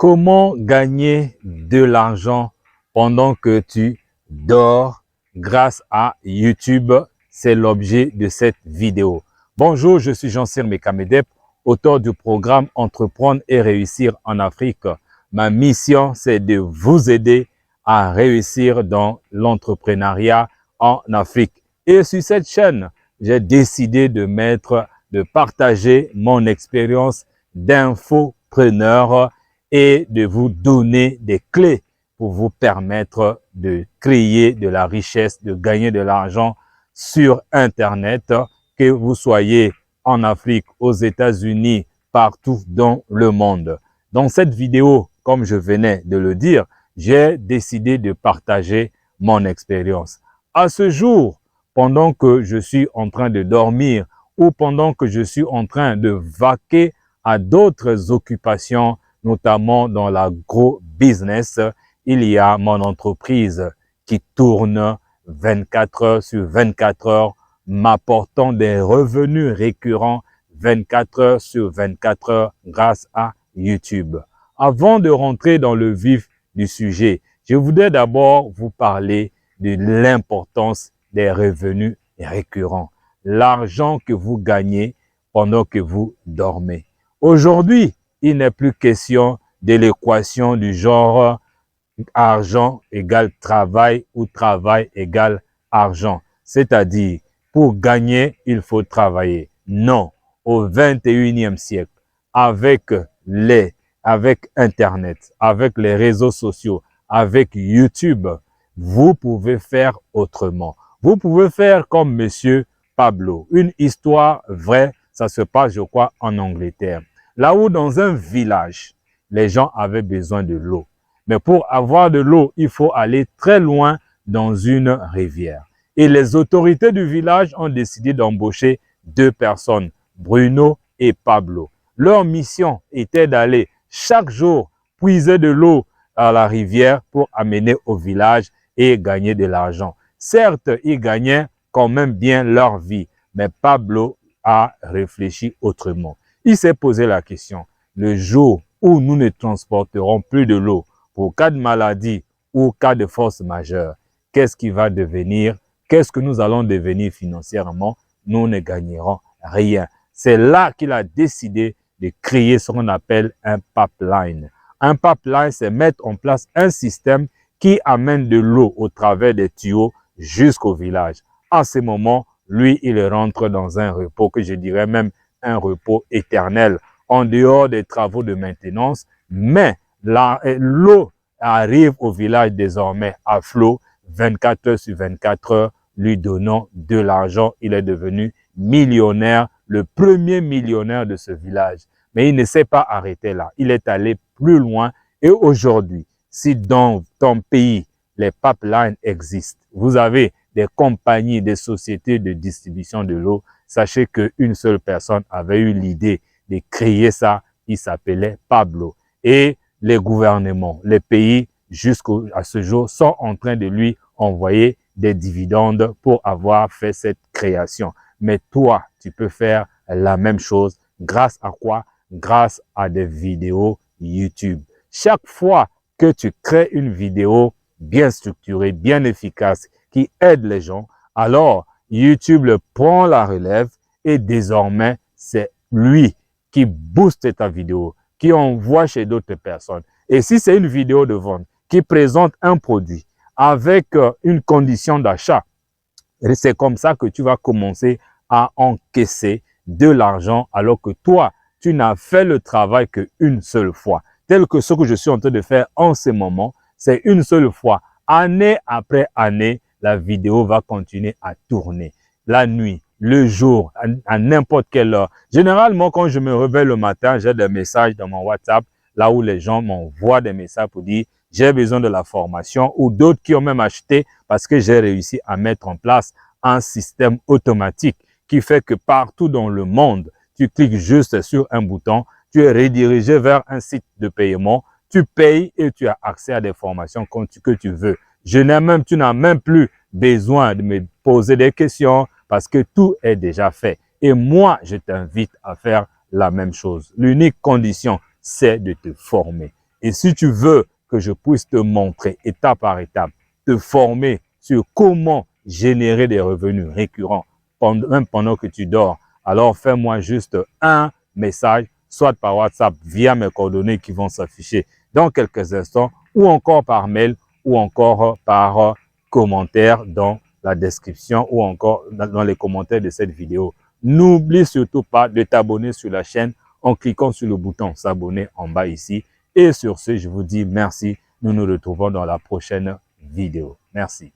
Comment gagner de l'argent pendant que tu dors grâce à YouTube? C'est l'objet de cette vidéo. Bonjour, je suis Jean-Cyr Mekamedep, auteur du programme Entreprendre et réussir en Afrique. Ma mission, c'est de vous aider à réussir dans l'entrepreneuriat en Afrique. Et sur cette chaîne, j'ai décidé de partager mon expérience d'infopreneur et de vous donner des clés pour vous permettre de créer de la richesse, de gagner de l'argent sur Internet, que vous soyez en Afrique, aux États-Unis, partout dans le monde. Dans cette vidéo, comme je venais de le dire, j'ai décidé de partager mon expérience. À ce jour, pendant que je suis en train de dormir ou pendant que je suis en train de vaquer à d'autres occupations, notamment dans l'agro-business, il y a mon entreprise qui tourne 24 heures sur 24 heures, m'apportant des revenus récurrents 24 heures sur 24 heures grâce à YouTube. Avant de rentrer dans le vif du sujet, je voudrais d'abord vous parler de l'importance des revenus récurrents, l'argent que vous gagnez pendant que vous dormez. Aujourd'hui, il n'est plus question de l'équation du genre argent égale travail ou travail égale argent. C'est-à-dire, pour gagner, il faut travailler. Non, au 21e siècle, avec Internet, avec les réseaux sociaux, avec YouTube, vous pouvez faire autrement. Vous pouvez faire comme Monsieur Pablo. Une histoire vraie, ça se passe, je crois, en Angleterre. Là où dans un village, les gens avaient besoin de l'eau. Mais pour avoir de l'eau, il faut aller très loin dans une rivière. Et les autorités du village ont décidé d'embaucher deux personnes, Bruno et Pablo. Leur mission était d'aller chaque jour puiser de l'eau à la rivière pour amener au village et gagner de l'argent. Certes, ils gagnaient quand même bien leur vie, mais Pablo a réfléchi autrement. Il s'est posé la question, le jour où nous ne transporterons plus de l'eau pour cas de maladie ou cas de force majeure, qu'est-ce qui va devenir? Qu'est-ce que nous allons devenir financièrement? Nous ne gagnerons rien. C'est là qu'il a décidé de créer ce qu'on appelle un pipeline. Un pipeline, c'est mettre en place un système qui amène de l'eau au travers des tuyaux jusqu'au village. À ce moment, lui, il rentre dans un repos que je dirais même un repos éternel, en dehors des travaux de maintenance, mais l'eau arrive au village désormais à flot, 24 heures sur 24 heures, lui donnant de l'argent. Il est devenu millionnaire, le premier millionnaire de ce village. Mais il ne s'est pas arrêté là, il est allé plus loin. Et aujourd'hui, si dans ton pays, les pipelines existent, vous avez des compagnies, des sociétés de distribution de l'eau, sachez qu'une seule personne avait eu l'idée de créer ça, il s'appelait Pablo. Et les gouvernements, les pays, jusqu'à ce jour, sont en train de lui envoyer des dividendes pour avoir fait cette création. Mais toi, tu peux faire la même chose. Grâce à quoi? Grâce à des vidéos YouTube. Chaque fois que tu crées une vidéo bien structurée, bien efficace, qui aide les gens, alors YouTube le prend la relève et désormais, c'est lui qui booste ta vidéo, qui envoie chez d'autres personnes. Et si c'est une vidéo de vente qui présente un produit avec une condition d'achat, c'est comme ça que tu vas commencer à encaisser de l'argent alors que toi, tu n'as fait le travail qu'une seule fois. Tel que ce que je suis en train de faire en ce moment, c'est une seule fois. Année après année, la vidéo va continuer à tourner. La nuit, le jour, à n'importe quelle heure. Généralement, quand je me réveille le matin, j'ai des messages dans mon WhatsApp, là où les gens m'envoient des messages pour dire j'ai besoin de la formation, ou d'autres qui ont même acheté parce que j'ai réussi à mettre en place un système automatique qui fait que partout dans le monde, tu cliques juste sur un bouton, tu es redirigé vers un site de paiement, tu payes et tu as accès à des formations que tu veux. Tu n'as même plus besoin de me poser des questions parce que tout est déjà fait. Et moi, je t'invite à faire la même chose. L'unique condition, c'est de te former. Et si tu veux que je puisse te montrer étape par étape, te former sur comment générer des revenus récurrents, même pendant que tu dors, alors fais-moi juste un message, soit par WhatsApp via mes coordonnées qui vont s'afficher dans quelques instants, ou encore par mail, ou encore par commentaire dans la description, ou encore dans les commentaires de cette vidéo. N'oublie surtout pas de t'abonner sur la chaîne en cliquant sur le bouton s'abonner en bas ici. Et sur ce, je vous dis merci. Nous nous retrouvons dans la prochaine vidéo. Merci.